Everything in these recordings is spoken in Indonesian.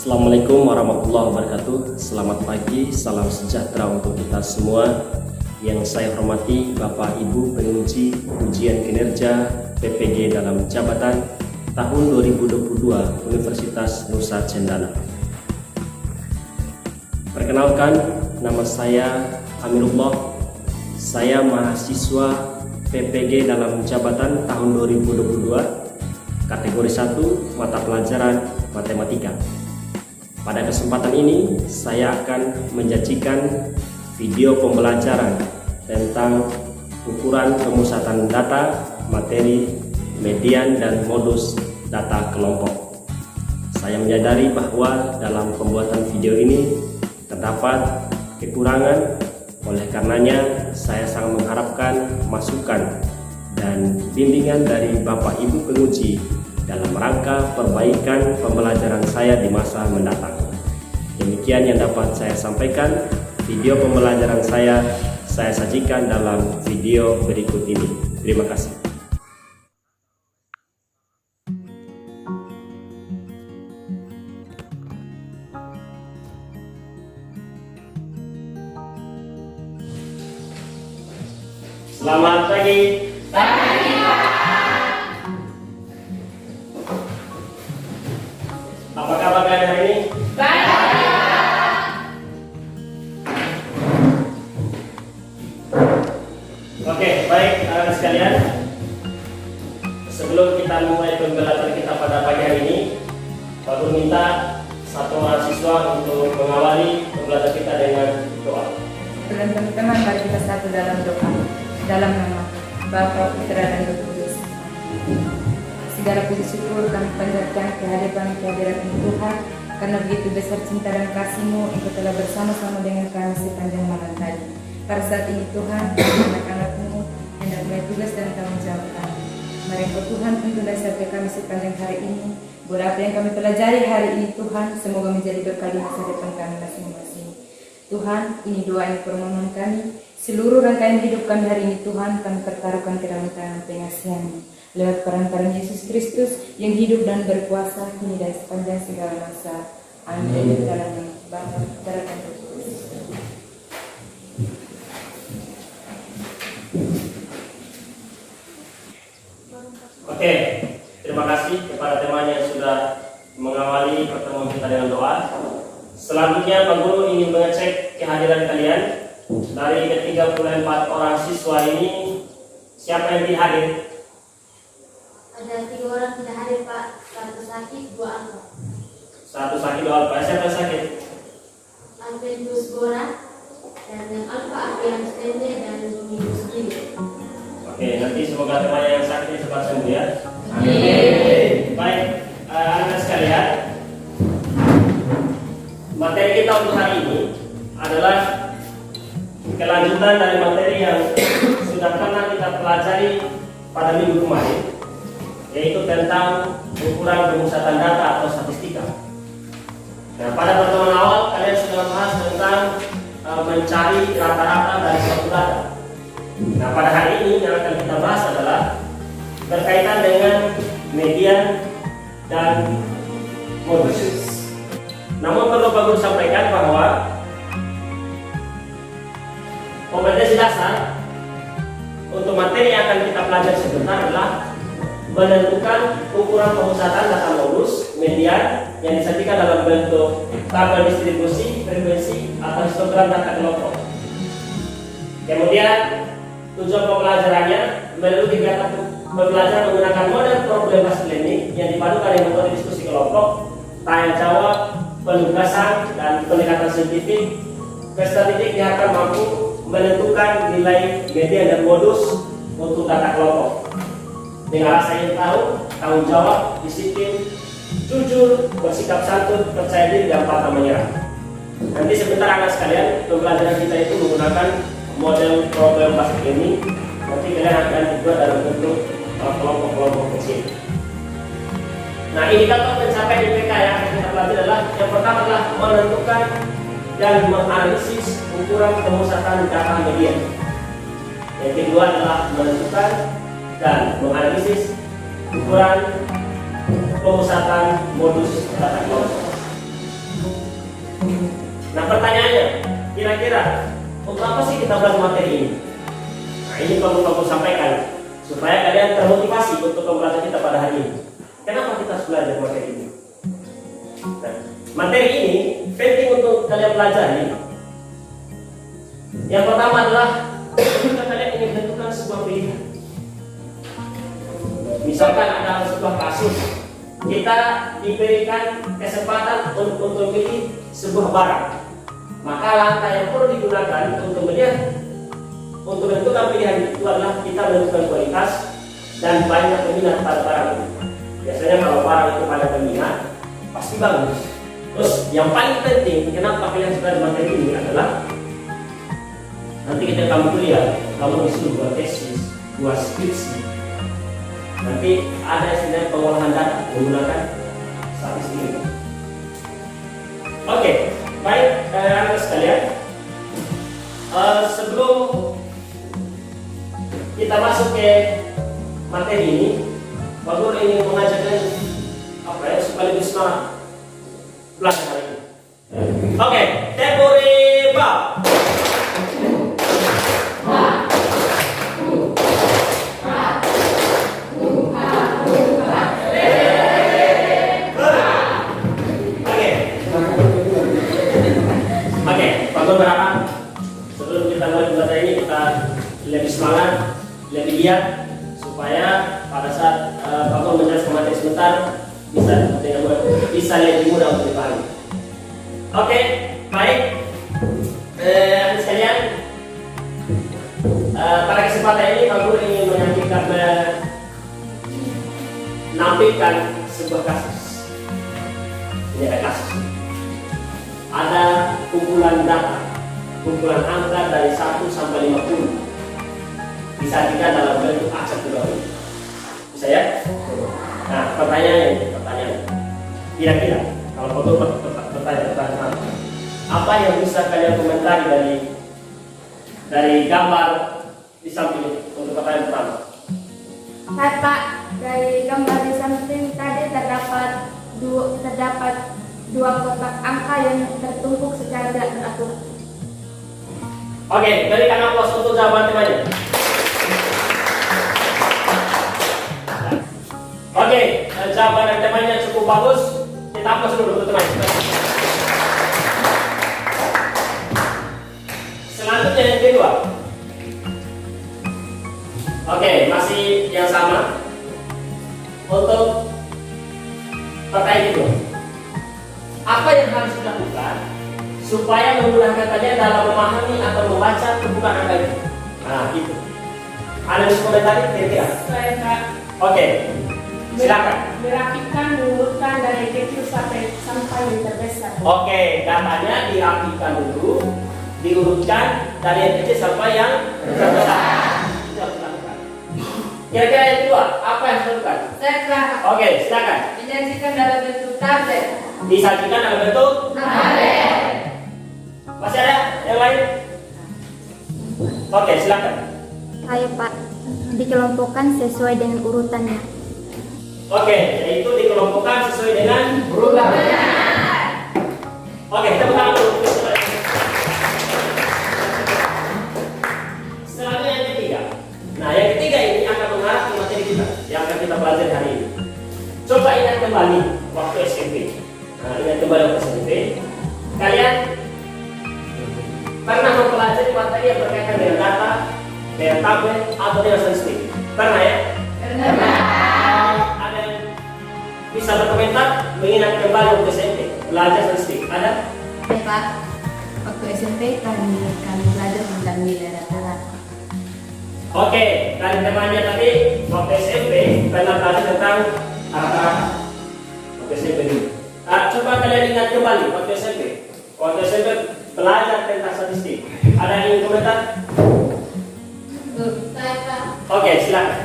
Assalamualaikum warahmatullahi wabarakatuh. Selamat pagi, salam sejahtera untuk kita semua. Yang saya hormati Bapak Ibu penguji ujian kinerja PPG dalam jabatan tahun 2022 Universitas Nusa Cendana. Perkenalkan, nama saya Amirullah. Saya mahasiswa PPG dalam jabatan tahun 2022, kategori 1, mata pelajaran matematika. Pada kesempatan ini, saya akan menyajikan video pembelajaran tentang ukuran pemusatan data, materi, median, dan modus data kelompok. Saya menyadari bahwa dalam pembuatan video ini terdapat kekurangan, oleh karenanya saya sangat mengharapkan masukan dan bimbingan dari Bapak Ibu penguji dalam rangka perbaikan pembelajaran saya di masa mendatang. Demikian yang dapat saya sampaikan. Video pembelajaran saya sajikan dalam video berikut ini. Terima kasih. Selamat pagi. Apa kabar kalian hari ini? Baik. Oke, baik anak-anak sekalian. Sebelum kita mulai pembelajaran kita pada pagi hari ini, Pak Guru minta satu mahasiswa untuk mengawali pembelajaran kita dengan doa. Dan teman-teman, mari kita satu dalam doa. Dalam nama Bapa, Putra, dan Roh Kudus. Segala puji syukur kami panjatkan kehadiran Tuhan, karena begitu besar cinta dan kasih-Mu, Engkau telah bersama-sama dengan kami sepanjang malam tadi. Pada saat ini Tuhan, anak-anak-Mu hendak mulai tugas dan tanggung jawab kami. Mari Engkau Tuhan tuntunlah sampai kami sepanjang hari ini. Boleh apa yang kami pelajari hari ini Tuhan, semoga menjadi berkah di masa depan kami masing-masing. Tuhan, ini doa yang permohonan kami. Seluruh rangkaian hidup kami hari ini Tuhan, kami pertaruhkan ke dalam tangan pengasihan-Mu. Lewat perantaraan Yesus Kristus yang hidup dan berkuasa kini dan sepanjang segala masa. Amin. Dalam nama Bapa, Putra, dan Roh Kudus. Oke, terima kasih kepada teman yang sudah mengawali pertemuan kita dengan doa. Selanjutnya Pak Guru ingin mengecek kehadiran kalian. Dari ke-34 orang siswa ini, siapa yang tidak hadir? Ada 3 orang tidak hadir, Pak. 1 sakit, 2 alfa. 1 sakit, 2 alfa. Siapa yang sakit? Alventus Gora dan yang alfa Apian Stende dan Dominus Gili. Oke, nanti semoga teman yang sakit ini cepat sembuh ya. Amin. Baik, anak-anak sekalian, materi kita untuk hari ini adalah kelanjutan dari materi yang sudah pernah kita pelajari pada minggu kemarin, yaitu tentang ukuran pemusatan data atau statistika. Nah, pada pertemuan awal kalian sudah membahas tentang mencari rata-rata dari suatu data. Nah, pada hari ini yang akan kita bahas adalah berkaitan dengan median dan modus. Namun perlu Pak Guru sampaikan bahwa kompetensi dasar untuk materi yang akan kita pelajari sebentar adalah menentukan ukuran pemusatan data modus median yang disajikan dalam bentuk tabel distribusi, frekuensi, atau histogram data kelompok. Kemudian tujuan pembelajarannya melalui kegiatan pembelajaran menggunakan model problem based learning yang dipadukan dengan metode diskusi kelompok, tanya jawab, penugasan, dan pendekatan saintifik. Peserta didik diharapkan mampu menentukan nilai median dan modus untuk data kelompok dengan rasa ingin tahu, tanggung jawab, disiplin, jujur, bersikap santun, percaya diri, dan pantang menyerah. Nanti sebentar anak sekalian, pembelajaran kita itu menggunakan model problem based learning. Nanti kalian akan dibuat dalam bentuk kelompok-kelompok kecil. Nah, indikator pencapaian IPK yang akan kita pelajari adalah yang pertama adalah menentukan dan menganalisis ukuran pemusatan data median. Yang kedua adalah menentukan dan menganalisis ukuran pemusatan modus data kelompok. Nah pertanyaannya, kira-kira untuk apa sih kita belajar materi ini? Nah ini perlu kamu sampaikan supaya kalian termotivasi untuk pembelajaran kita pada hari ini. Kenapa kita harus belajar materi ini? Nah, materi ini penting untuk kalian pelajari. Yang pertama adalah ketika kalian ingin menentukan sebuah pilihan. Misalkan ada sebuah kasus, kita diberikan kesempatan untuk memilih sebuah barang. Maka langkah yang perlu digunakan untuk menentukan pilihan itu adalah kita menentukan kualitas dan banyak peminat pada barang itu. Biasanya kalau barang itu pada peminat pasti bagus. Terus yang paling penting, kenapa kalian suka materi ini adalah nanti ketika kamu kuliah, kamu disuruh buat tesis, buat skripsi. Nanti ada istilah pengolahan data menggunakan statistik. Oke, baik anak sekalian. Sebelum kita masuk ke materi ini, Pak Guru ingin mengajak kalian supaya lebih semangat belajar hari ini. Oke, teori bab. Berapa? Sebelum kita mulai pembelajaran ini kita lebih semangat, lebih giat supaya pada saat Pak Guru menjelaskan materi sebentar bisa lebih mudah untuk dipahami. Oke, baik. Anak sekalian, pada kesempatan ini Pak Guru ingin menampilkan sebuah kasus. Ini ada kasus. Ada kumpulan data, kumpulan angka dari 1 sampai 50 disajikan dalam bentuk acak kedua. Bisa ya? Nah, pertanyaan kira-kira kalau betul pertanyaan apa yang bisa kalian komentari dari gambar di samping untuk pertanyaan pertama? Pak, dari gambar di samping tadi terdapat dua kotak angka yang tertumpuk secara tidak teratur. Oke, berikan aplaus untuk jawaban temannya. Oke, jawaban dari temannya cukup bagus. Kita aplaus dulu untuk temannya. Selanjutnya yang kedua. Oke, masih yang sama. Untuk pertanyaan kedua. Apa yang harus dilakukan supaya memudahkan kalian dalam memahami atau membaca pembukaan angka itu? Nah, itu. Ada yang komentari kira-kira? Saya Kak. Oke, silakan. Merapikan, mengurutkan dari kecil sampai yang terbesar. Oke, datanya dirapikan dulu, diurutkan dari yang kecil sampai yang terbesar. Itu harus dilakukan. Kira-kira yang kedua, apa yang harus dilakukan? Saya Oke, silakan. menyajikan dalam bentuk tablet. Disajikan dalam bentuk tablet. Masih ada yang lain? Oke, silakan. Ayo Pak, dikelompokkan sesuai dengan urutannya. Oke, yaitu dikelompokkan sesuai dengan urutannya. Oke, kita buka dulu. Selanjutnya yang ketiga. Nah, yang ketiga ini akan mengarah ke materi kita yang akan kita pelajari hari ini. Coba ingat kembali waktu SMP. Nah, ingat kembali waktu SMP. Kalian pernah mempelajari materi yang berkaitan dengan data, dengan tabel, atau dengan statistik? Pernah ya? Pernah. Ada yang bisa berkomentar mengingat kembali waktu SMP belajar statistik? Ada? Ya Pak, waktu SMP kami belajar tentang nilai rata-rata. Oke, dari temannya tadi waktu SMP pernah belajar tentang rata-rata. Waktu SMP dulu. Coba kalian ingat kembali waktu SMP. Waktu SMP belajar tentang statistik. Ada yang ingin komentar? Saya Kak. Oke, silakan.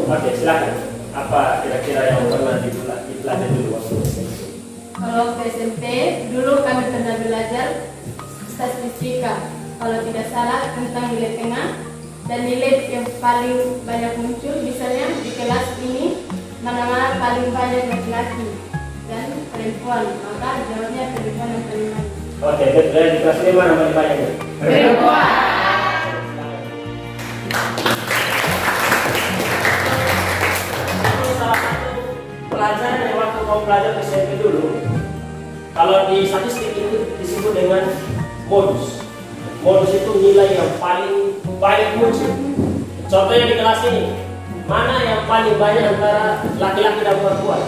Oke, silakan. Apa kira-kira yang pernah dipelajari dulu waktu SMP? Kalau waktu SMP, dulu kami pernah belajar statistika. Kalau tidak salah tentang nilai tengah dan nilai yang paling banyak muncul misalnya di kelas ini Mana-mana paling banyak laki-laki dan perempuan? Maka jawabnya perempuan yang paling banyak. Oke, betul. Di kelas ini mana paling banyak? Salah satu pelajaran yang waktu kamu belajar SMP dulu, kalau di statistik itu disebut dengan modus. Modus itu nilai yang paling banyak muncul. Contohnya di kelas ini, mana yang paling banyak antara laki-laki dan perempuan?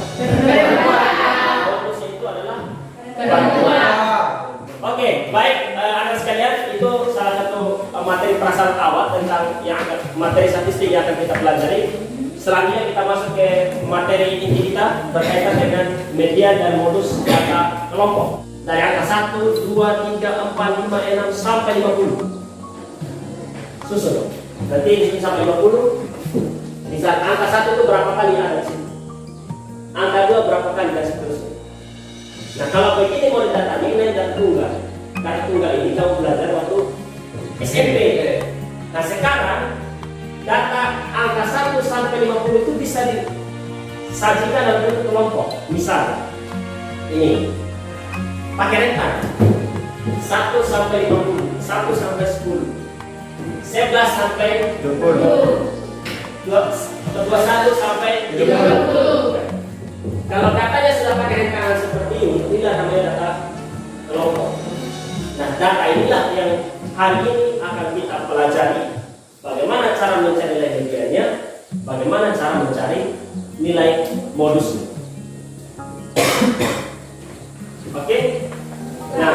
Modusnya itu adalah perempuan. Oke, baik anak sekalian, itu salah satu materi prasyarat awal tentang materi statistik yang akan kita pelajari. Selanjutnya kita masuk ke materi inti kita berkaitan dengan median dan modus data kelompok. Dari angka 1, 2, 3, 4, 5, 6 sampai 50. Susun. Nanti di sini sampai 50. Di saat angka 1 itu berapa kali ada di sini? Angka 2 berapa kali dan seterusnya. Nah, kalau begini mau didata nilai dan tunggal. Karena tunggal ini kamu belajar waktu SMP. Nah, sekarang data angka 1 sampai 50 itu bisa disajikan dalam bentuk kelompok. Misal ini pakai rentan 1 sampai 50, 1 sampai 10, 11 sampai 20, 21 sampai 30. Kalau datanya sudah pakai rengkanan seperti ini, inilah namanya data kelompok. Nah, data inilah yang hari ini akan kita pelajari. Bagaimana cara mencari nilai mediannya, bagaimana cara mencari nilai modusnya. Oke? Nah,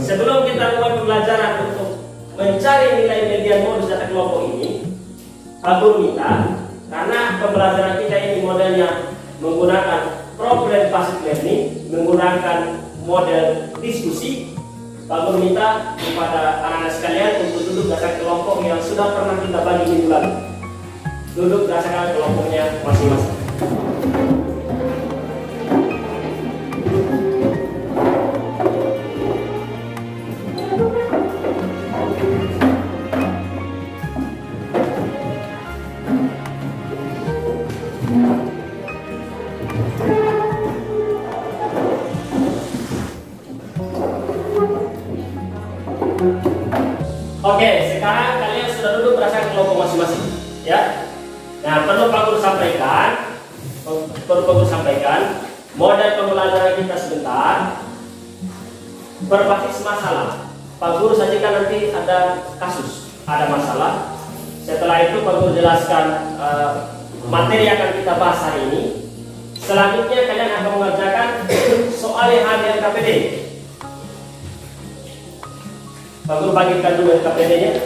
sebelum kita mulai pembelajaran untuk mencari nilai median modus data kelompok ini, Abu minta, karena pembelajaran kita ini modelnya menggunakan problem based learning, menggunakan model diskusi, Abu minta kepada anak-anak sekalian untuk duduk berdasarkan kelompok yang sudah pernah kita bagi minggu lalu. Duduk berdasarkan kelompoknya masing-masing. Oke, sekarang kalian sudah duduk berdasarkan kelompok masing-masing, ya. Nah, perlu Pak Guru sampaikan, model pembelajaran kita sebentar berbasis masalah. Pak Guru sajikan nanti ada kasus, ada masalah. Setelah itu Pak Guru jelaskan materi yang akan kita bahas hari ini. Selanjutnya kalian akan mengerjakan soal yang ada di KPD. Pak Guru bagikan dulu KPD-nya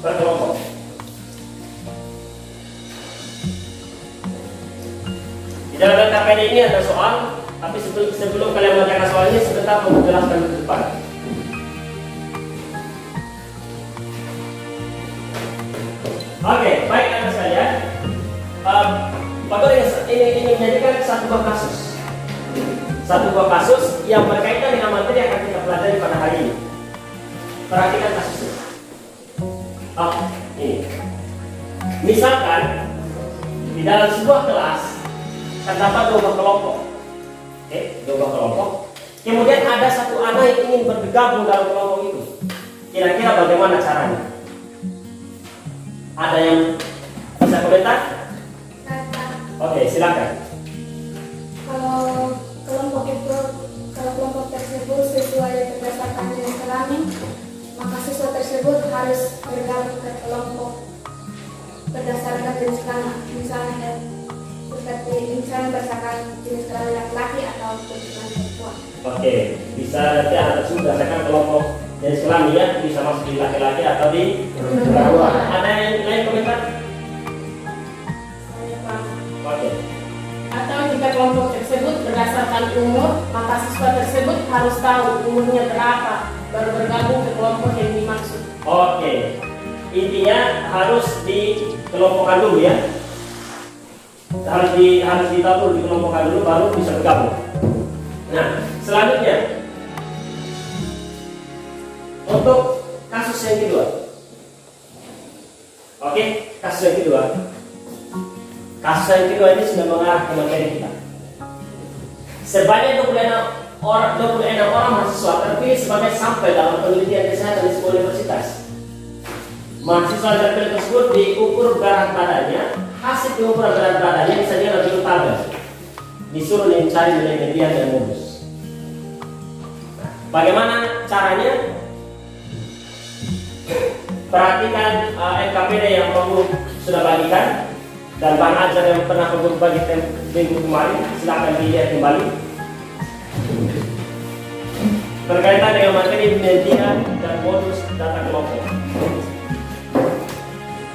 per kelompok. Di dalam KPD ini ada soal, tapi sebelum kalian mengerjakan soal ini sebentar mau menjelaskan di depan. Oke, baik anak sekalian. Pak Guru ini menjadikan satu buah kasus yang berkaitan dengan materi yang akan kita pelajari pada hari ini. Perhatikan kasusnya. Ini. Misalkan di dalam sebuah kelas terdapat 2 kelompok. Oke, 2 kelompok. Kemudian ada satu anak yang ingin bergabung dalam kelompok itu. Kira-kira bagaimana caranya? Ada yang bisa komentar? Oke, silakan. Kalau kelompok tersebut sesuai berdasarkan jenis kelamin, maka siswa tersebut harus bergabung ke kelompok berdasarkan jenis kelamin. Misalnya berdasarkan jenis kelamin laki-laki atau jenis kelamin perempuan. Oke, bisa nanti anak tersebut berdasarkan kelompok jenis kelamin ya, bisa masuk di laki-laki atau di perempuan. Ada yang lain komentar? Oke. Atau jika kelompok tersebut berdasarkan umur, maka siswa tersebut harus tahu umurnya berapa baru bergabung ke kelompok yang dimaksud. Oke. Intinya harus dikelompokkan dulu ya. Harus ditaruh dikelompokkan dulu baru bisa bergabung. Nah, selanjutnya untuk kasus yang kedua. Oke, kasus yang kedua. Kasus yang kedua ini sudah mengarah ke materi kita. Sebanyak 26 orang mahasiswa terpilih sebagai sampel dalam penelitian kesehatan di sebuah universitas. Mahasiswa terpilih tersebut diukur berat badannya. Hasil pengukuran berat badannya disajikan dalam tabel. Disuruh mencari nilai median dan modus. Nah, bagaimana caranya? Perhatikan LKPD yang Pak sudah bagikan dan bahan ajar yang pernah Pak Guru bagi minggu kemarin. Silakan dilihat kembali. Berkaitan dengan materi median dan modus data kelompok.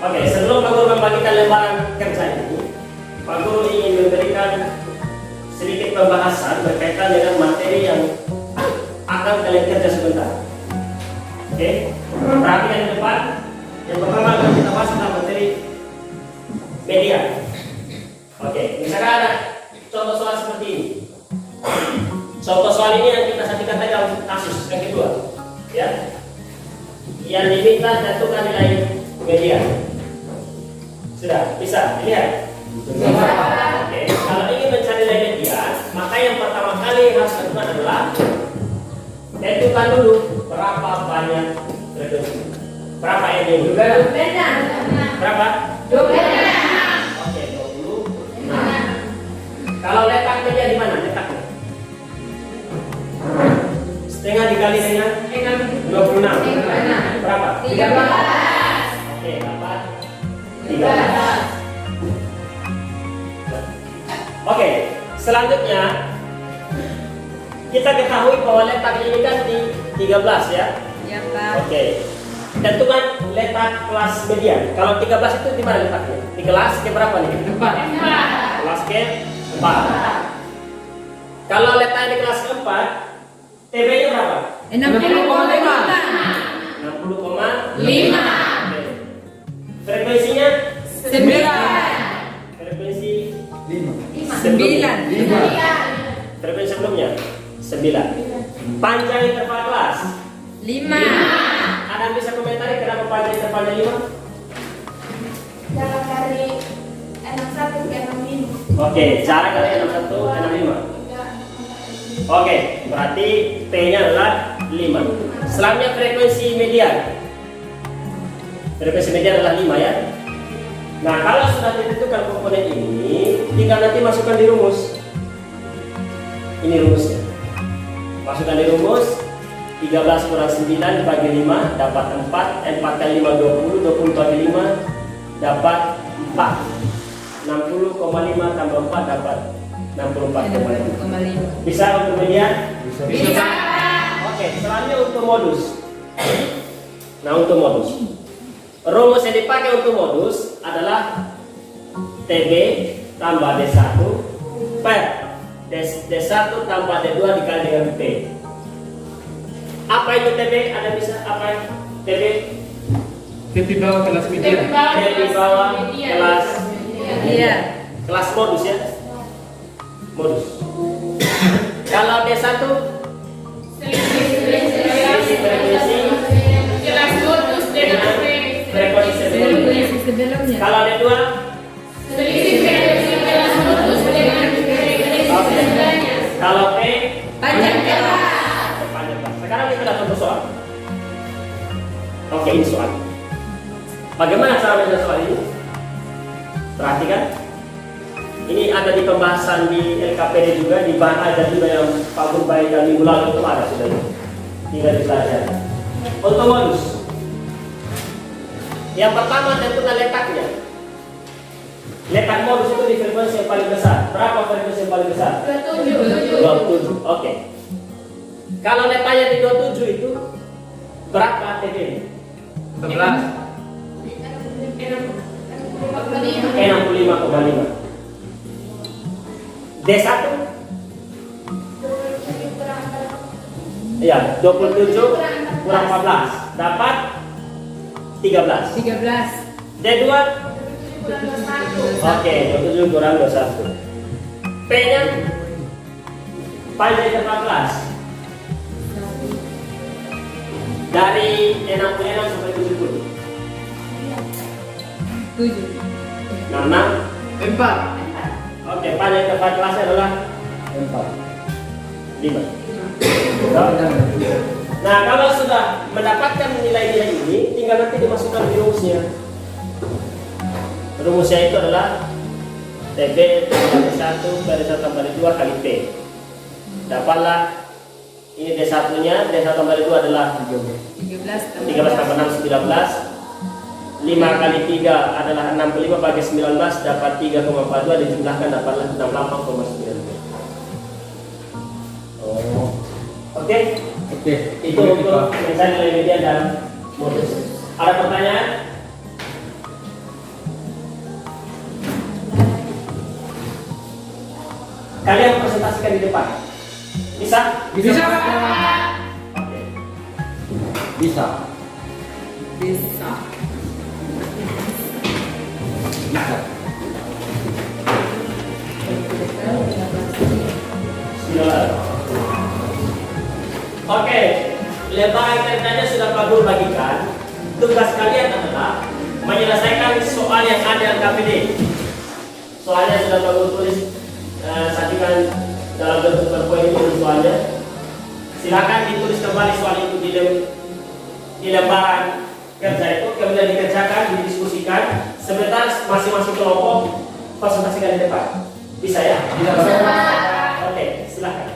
Oke, sebelum Pak Guru membagikan lembaran kerja ini, Pak Guru ingin memberikan sedikit pembahasan berkaitan dengan materi yang akan kalian kerja sebentar. Oke, perhatikan di depan. Yang pertama akan kita bahas tentang materi media. Oke, misalkan ada contoh soal seperti ini. Contoh soal ini yang kita sajikan tadi dalam kasus yang kedua, ya. Yang diminta tentukan nilai media. Sudah bisa dilihat? Oke, kalau ingin mencari nilai median, maka yang pertama kali harus dilakukan adalah tentukan dulu berapa banyak frekuensi. Berapa ini? Berapa? 20. Oke, 20. Nah, kalau letak media di mana letaknya? Setengah dikali dengan 26. Berapa? 13. Oke, dapat 13. Oke, selanjutnya kita ketahui bahwa letak ini kan di 13 ya. Ya, Pak. Oke. Tentukan letak kelas median. Kalau 13 itu di mana letaknya? Di kelas ke berapa nih? 4. Kelas ke 4. Kalau letaknya di kelas keempat, TB-nya berapa? 60,5. 60,5. Oke. Frekuensinya 9. frekuensi 9. frekuensi sebelumnya 9. Panjang interval kelas 5. Ada yang bisa komentari kenapa panjang intervalnya 5? Jarak dari 61 ke 65. Oke, jarak dari 61 ke 65. Oke, berarti P-nya adalah 5. Selanjutnya frekuensi median. Frekuensi median adalah 5 ya. Nah, kalau sudah ditentukan komponen ini, tinggal nanti masukkan di rumus. Ini rumusnya. Masukkan di rumus 13 kurang 9 dibagi 5 dapat 4. 4 kali 5 20. 20 bagi 5 dapat 4. 60,5 tambah 4 dapat 64,5. Bisa untuk median? Bisa. Oke, selanjutnya untuk modus. Nah, untuk modus, rumus yang dipakai untuk modus adalah TB tambah D1 per D1 tambah D2 dikali dengan P. Apa itu TB? Ada bisa apa? TB? Di bawah kelas media. Di bawah kelas Iya. kelas modus ya. Modus. Kalau D1 frekuensi Kelas modus dengan frekuensi sebelumnya. Sebelumnya. Kalau D2 selisih frekuensi kelas modus dengan frekuensi sebelumnya. kalau P Panjang kelas. panjang kelas. Sekarang kita datang ke soal. Oke, ini soal. Bagaimana cara mencari soal ini? Perhatikan. Ini ada di pembahasan di LKPD juga, di bahan ajar juga yang Pak Guru bagikan minggu lalu itu ada sudah. Tinggal dipelajari. Untuk modus. Yang pertama tentukan letaknya. Letak modus itu di frekuensi yang paling besar. Berapa frekuensi yang paling besar? 27. Oke. Kalau letaknya di 27 itu berapa TB? 11. 65,5. D1 ya 27 kurang 14 dapat 13. 13. D2 oke 27 kurang 21. P nya panjang interval kelas dari 66 sampai 70. 7. 66 4. Oke, pada tempat kelasnya adalah 5. Nah, kalau sudah mendapatkan nilai-nilai ini, tinggal nanti dimasukkan di rumusnya. Rumusnya itu adalah TB per 1 per 1 tambah 2 kali P. Dapatlah ini D1 nya, D1 tambah 2 adalah 13 tambah 6, 19. 5 kali 3 adalah 65 bagi 19, dapat 3,42, dijumlahkan dapatlah 68,9. Oh. Oke? Oke. Itu untuk mencari nilai median dan modus. Ada pertanyaan? Kalian presentasikan di depan. Bisa? Bisa. Oke. Bisa. Bisa. Bisa. Silakan. Oke, lembaga kerjanya sudah Pak Guru bagikan. Tugas kalian adalah menyelesaikan soal yang ada KPD. Soalnya sudah Pak Guru tulis, sajikan dalam bentuk PowerPoint ini soalnya. Silakan ditulis kembali soal itu di lembaran kerja itu, kemudian dikerjakan, didiskusikan. Sebentar masing-masing kelompok presentasikan di depan. Bisa ya? Bisa. Oke, silakan.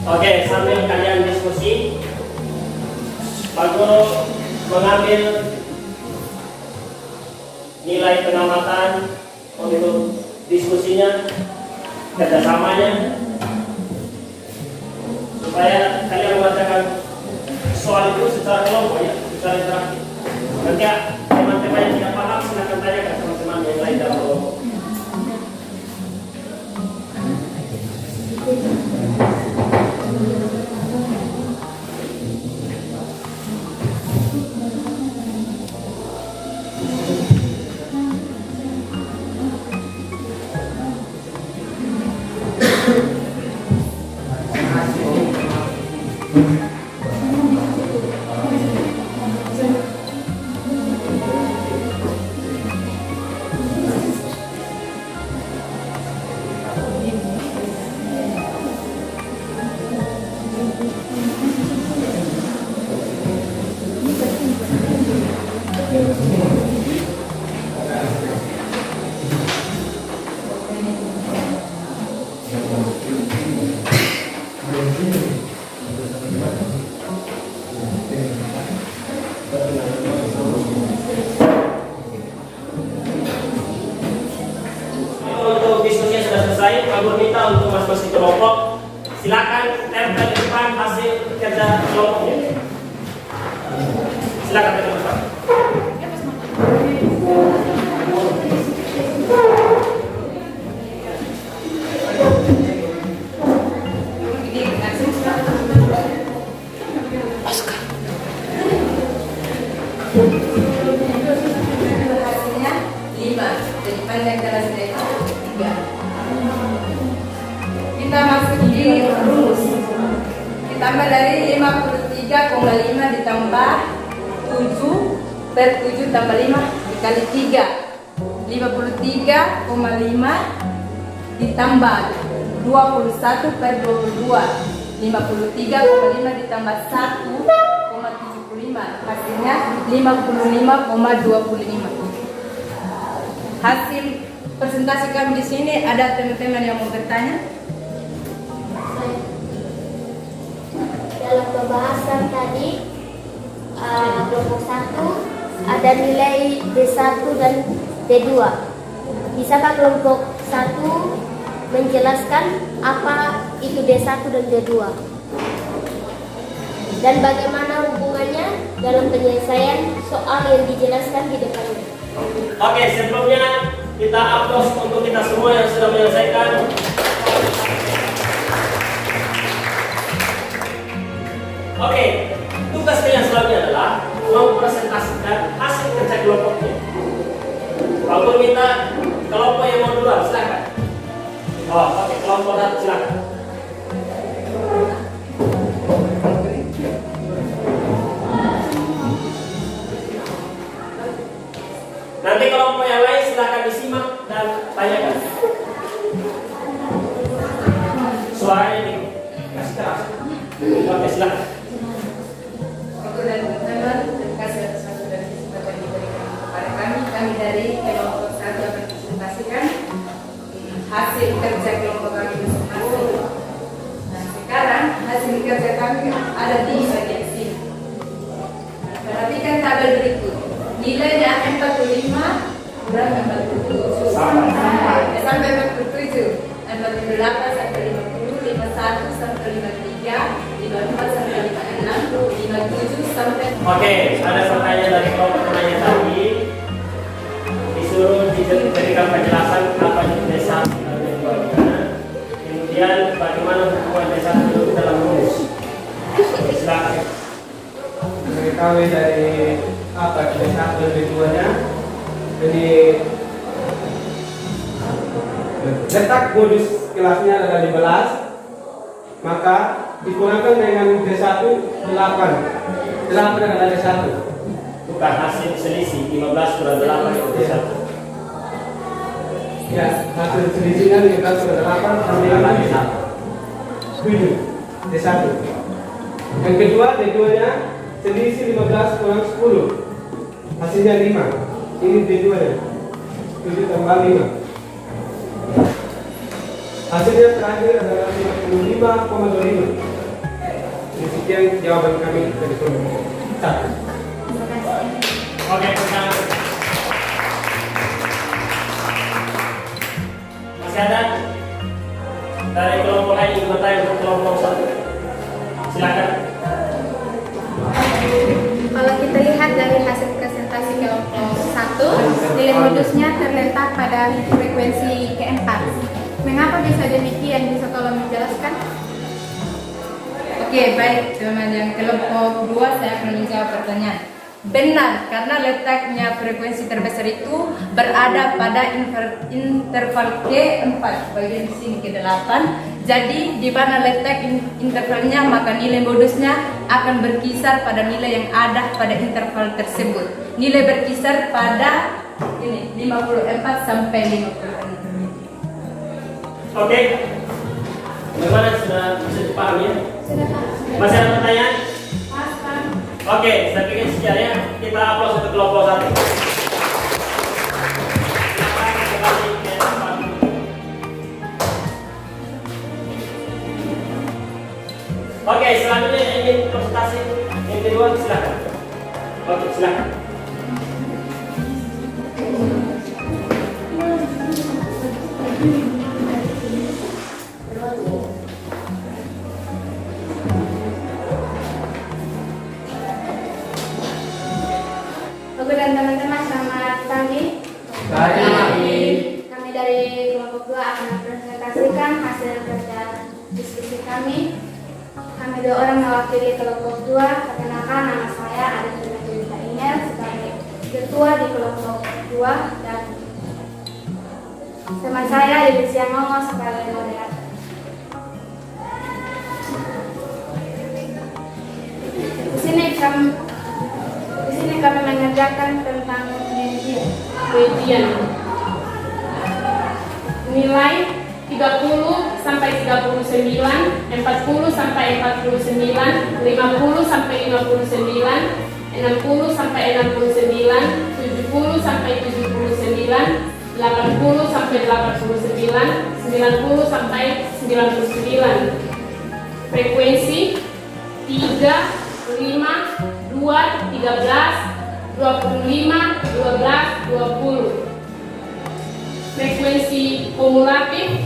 Oke, sambil kalian diskusi, Pak Guru mengambil nilai pengamatan untuk diskusinya, kerjasamanya, supaya kalian membacakan soal itu secara kelompok ya, secara interaktif. Nanti teman-teman yang tidak paham silakan tanyakan teman-teman yang lain dalam kelompok. Untuk diskusinya sudah selesai, Pak Guru minta untuk masing-masing kelompok silakan tempel di depan hasil kerja kelompoknya. silakan teman-teman. Hasilnya 5. Jadi panjang kelas D 3. Kita masuk di rumus. Ditambah dari 53,5 ditambah 7 per 7 tambah 5 dikali 3. 53,5 ditambah 21 per 22. 53,5 ditambah 1,75. Hasilnya 55,25. Hasil presentasi kami di sini. Ada teman-teman yang mau bertanya? Dalam pembahasan tadi kelompok 1 ada nilai D1 dan D2. Bisakah kelompok 1 menjelaskan apa itu D1 dan D2? Dan bagaimana hubungannya dalam penyelesaian soal yang dijelaskan di depannya? Oke, sebelumnya kita aplaus untuk kita semua yang sudah menyelesaikan. Oke, tugas kalian selanjutnya adalah mempresentasikan hasil kerja kelompoknya. Kalau minta kelompok yang mau duluan, silakan. Oh, oke, kelompok 1 silakan. Nanti kelompok yang lain silakan disimak dan tanyakan. Suaranya ini kasih keras. Oke, silakan. Oke, dan teman-teman, terima kasih atas waktu dan kesempatan yang diberikan kepada kami. Kami dari kelompok 1 akan presentasikan hasil kerja kelompok kami masing-masing. Nah, sekarang hasil kerja kami ada di bagian sini. Perhatikan tabel berikut. Nilainya 45 kurang 47 sampai 47, 48 sampai 50, 51 sampai 53, 54 sampai 56, 57 sampai. Oke, ada pertanyaan dari kelompok penanya tadi. Disuruh diberikan penjelasan apa itu desa dan bagaimana. Kemudian bagaimana hubungan desa itu dalam rumus. Silakan. Kami dari apa desa dan keduanya. Jadi letak modus kelasnya adalah 15, maka dikurangkan dengan D1 8. 8 adalah D1. Bukan hasil selisih 15 kurang 8 itu D1. Ya, hasil selisihnya 15 kurang 8 sama dengan D1. 7 D1. Yang kedua D2-nya selisih 15 kurang 10. Hasilnya 5. Ini D2 nya 7 tambah 5. Hasilnya terakhir adalah 55,25. Demikian jawaban kami dari kelompok 1. Oke, pertanyaan. Masih ada dari kelompok lain yang bertanya untuk kelompok 1? Silakan. Kalau kita lihat dari hasil presentasi kelompok 1, nilai modusnya terletak pada frekuensi keempat. Mengapa bisa demikian? Bisa tolong menjelaskan? Oke, baik teman yang kelompok 2, saya akan menjawab pertanyaan. Benar, karena letaknya frekuensi terbesar itu berada pada interval K4 bagian sini ke-8. Jadi di mana letak intervalnya, maka nilai modusnya akan berkisar pada nilai yang ada pada interval tersebut. Nilai berkisar pada ini 54 sampai 56. Oke. Bagaimana, sudah bisa dipahami ya? Masih ada pertanyaan? Oke, saya pikir sekian ya. Kita aplaus untuk kelompok 1. Oke, selanjutnya yang ingin presentasi yang kedua, silakan. Oke, silakan. Kami dari kelompok 2 akan mempresentasikan hasil kerja diskusi kami. Kami 2 orang mewakili kelompok 2. Perkenalkan, nama saya Arifina Juwita Inel sebagai ketua di kelompok 2 dan teman saya Yudhisia Mongo sebagai moderator. Di sini kami mengerjakan tentang Median. Nilai 30 sampai 39, 40 sampai 49, 50 sampai 59, 60 sampai 69, 70 sampai 79, 80 sampai 89, 90 sampai 99. Frekuensi 3, 5, 2, 13, 25, 12, 20. Frekuensi kumulatif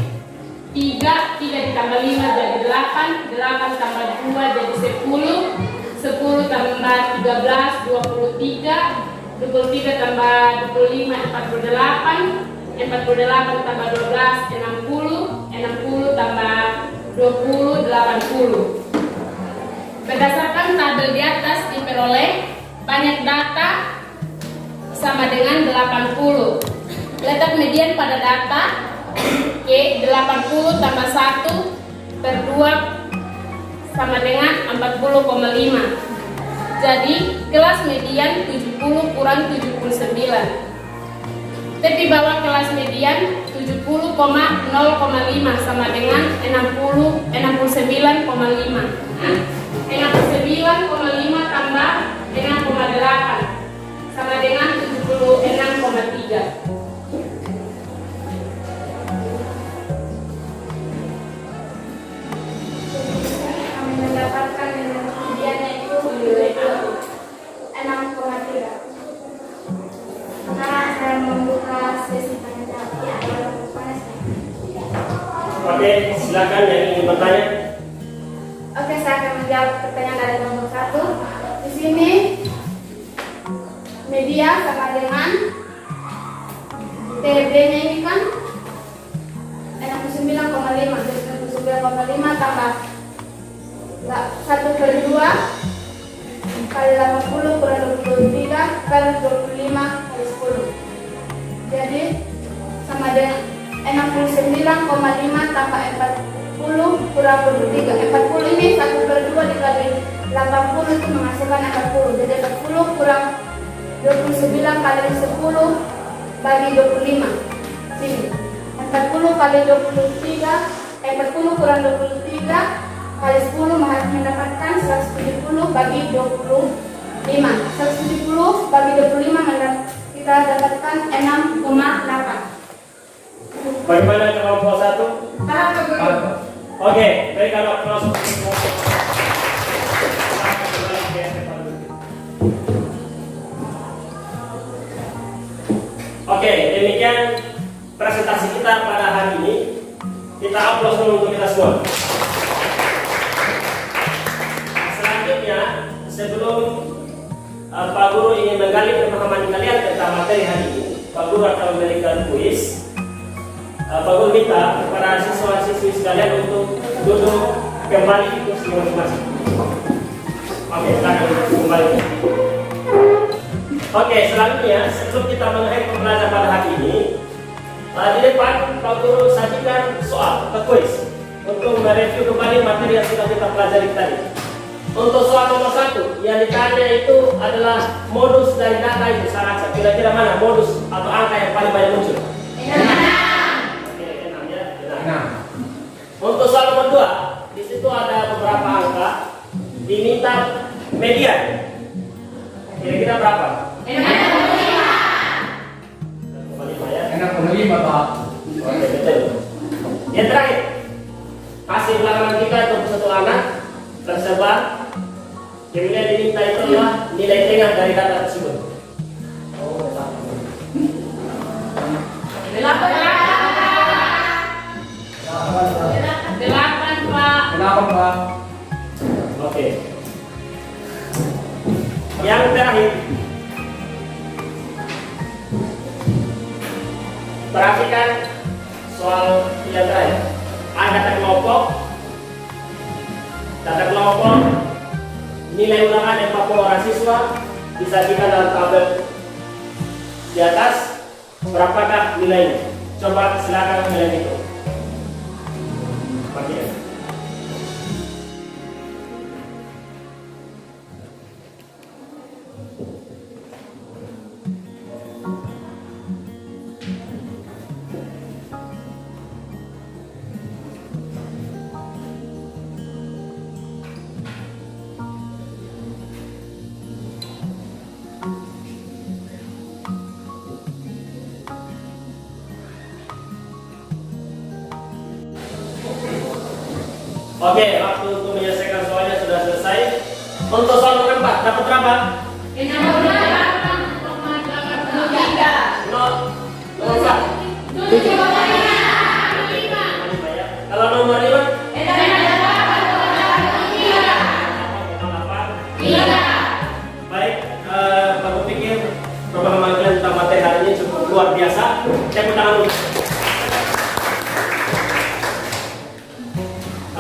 3 ditambah 5 jadi 8, 8 tambah 2 jadi 10, 10 tambah 13, 23, 23 tambah 25, 48, 48 tambah 12, 60, 60 tambah 20, 80. Berdasarkan tabel di atas diperoleh banyak data sama dengan 80. Letak median pada data K 80 tambah 1 per 2 sama dengan 40,5. Jadi kelas median 70 kurang 79. Tepi bawah kelas median 70,0,5 sama dengan 69,5. 69,5 tambah 6,8 sama dengan 76,3. Kami mendapatkan nilai median yaitu 6,3. Sekarang saya membuka sesi tanya jawab. Ya, ada Oke, silakan yang ingin bertanya. Oke, saya akan menjawab pertanyaan dari nomor 1. Di sini media sama dengan TB-nya ini kan 69,5. Jadi 69,5 tambah 1 per 2 kali 80 kurang 23 kali 25 kali 10. Jadi sama dengan 69,5 tambah 40 kurang 23. 40 ini 1 per 2 dikali 80 itu menghasilkan 40. Jadi 40 kurang 29 kali 10 bagi 25. Sini 40 kali 23, 40 kurang 23 kali 10 mendapatkan 170 bagi 25. 170 bagi 25 kita dapatkan 6,8. Bagaimana kelompok 1? Oke, baik kalau kelompok Oke, demikian presentasi kita pada hari ini. Kita upload dulu untuk kita semua. Selanjutnya, sebelum Pak Guru ingin menggali pemahaman kalian tentang materi hari ini, Pak Guru akan memberikan kuis. Pak Guru minta kepada siswa-siswi sekalian untuk duduk kembali di kursi masing-masing. Oke, silakan kembali. Oke, selanjutnya sebelum kita mengakhiri pembelajaran pada hari ini, di depan Pak Guru sajikan soal atau kuis untuk mereview kembali materi yang sudah kita pelajari tadi. Untuk soal nomor 1 yang ditanya itu adalah modus dari data itu sangat. Kira-kira mana modus atau angka yang paling banyak muncul? Nah, untuk soal nomor 2, di situ ada beberapa angka diminta median. Kira-kira berapa? 6,5 ya. 6,5 Pak. Oke, betul. Yang terakhir, hasil ulangan kita untuk satu anak tersebar. Kemudian diminta itu adalah nilai tengah dari data tersebut. Delapan, Pak. Kenapa Pak? Oke. Yang terakhir, Perhatikan soal pilihan terakhir. Ada kata kelompok, nilai ulangan yang dipakai orang siswa disajikan dalam tabel di atas. Berapakah nilainya? Coba silakan nilai itu. Oke. Oke, waktu untuk menyelesaikan soalnya sudah selesai. Untuk soal nomor 4, dapat berapa? Nomor 4. Kalau nomor 5? Baik, aku pikir pemahaman kalian tentang materi hari ini cukup luar biasa. Tepuk tangan dulu.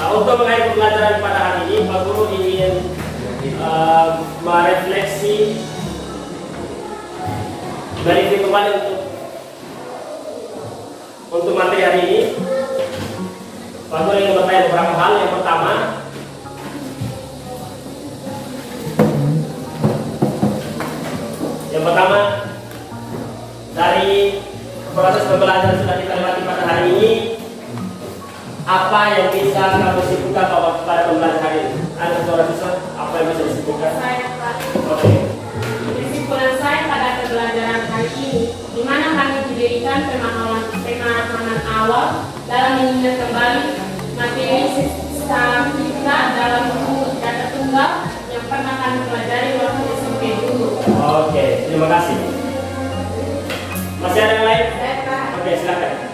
Untuk mengakhiri pembelajaran pada hari ini, Pak Guru ingin merefleksi, mereview kembali untuk materi hari ini. Pak Guru ingin bertanya beberapa hal. Yang pertama, dari proses pembelajaran sudah kita lewati pada hari ini, apa yang bisa kamu simpulkan pada pembelajaran hari ini? Ada suara siswa, apa yang bisa disimpulkan? Saya Pak. Oke. Kesimpulan saya pada pembelajaran hari ini, di mana kami diberikan pemahaman awal dalam mengingat kembali materi statistika dalam bentuk data tunggal yang pernah kami pelajari waktu SMP dulu. Oke, terima kasih. Masih ada yang lain? Saya Pak. Oke, silakan.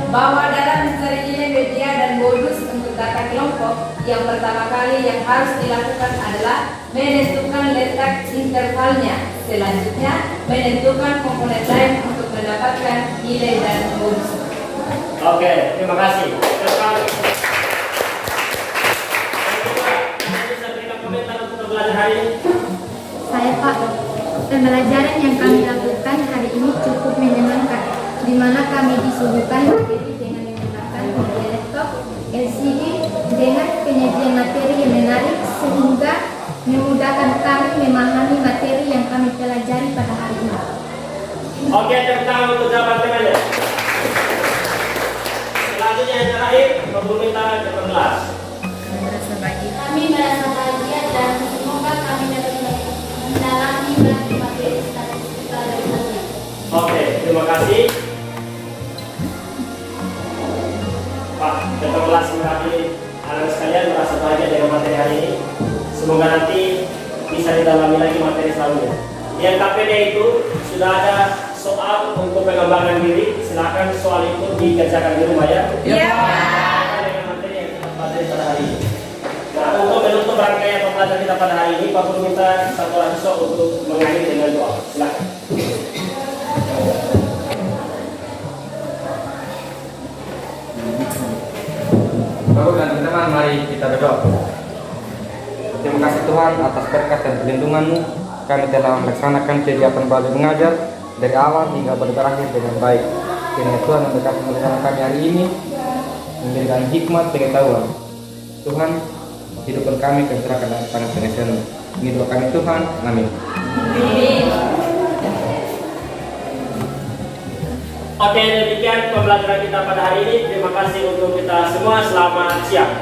Bahwa dalam nilai media dan modus untuk data kelompok, yang pertama kali yang harus dilakukan adalah menentukan letak intervalnya. Selanjutnya, menentukan komponen lain untuk mendapatkan nilai dan modus. Oke, terima kasih. Bisa berikan komentar untuk pembelajaran hari ini? Saya Pak, pembelajaran yang kami lakukan hari ini cukup menyenangkan, di mana kami disuguhkan materi dengan menggunakan media laptop, LCD, dengan penyajian materi yang menarik sehingga memudahkan kami memahami materi yang kami pelajari pada hari ini. Oke, tepuk tangan untuk jawaban temannya. Selanjutnya yang terakhir, pemerintah ke-11. Kami merasa bahagia dan semoga kami dapat mendalami materi statistika dari kami. Oke, terima kasih. Pak, ke-11 menghadiri anak sekalian merasa bahagia dengan materi hari ini. Semoga nanti bisa didalami lagi materi selanjutnya. Yang KPD itu sudah ada soal untuk pengembangan diri. Silakan soal itu dikerjakan di rumah ya. Iya. Dengan materi yang kita pelajari pada hari ini. Nah, untuk menutup rangkaian pembelajaran kita pada hari ini, Pak Guru minta satu orang siswa untuk mengakhiri dengan doa. Silakan. Bapak dan teman-teman, mari kita berdoa. Terima kasih Tuhan atas berkat dan perlindungan-Mu. Kami telah melaksanakan kegiatan belajar mengajar dari awal hingga berakhir dengan baik. Kiranya Tuhan memberkati pembelajaran kami hari ini, memberikan hikmat pengetahuan. Tuhan, hidupkan kami dan serahkan dalam tangan penasihat-Mu. Ini doa kami Tuhan. Amin. Oke, demikian pembelajaran kita pada hari ini. Terima kasih untuk kita semua. Selamat siang.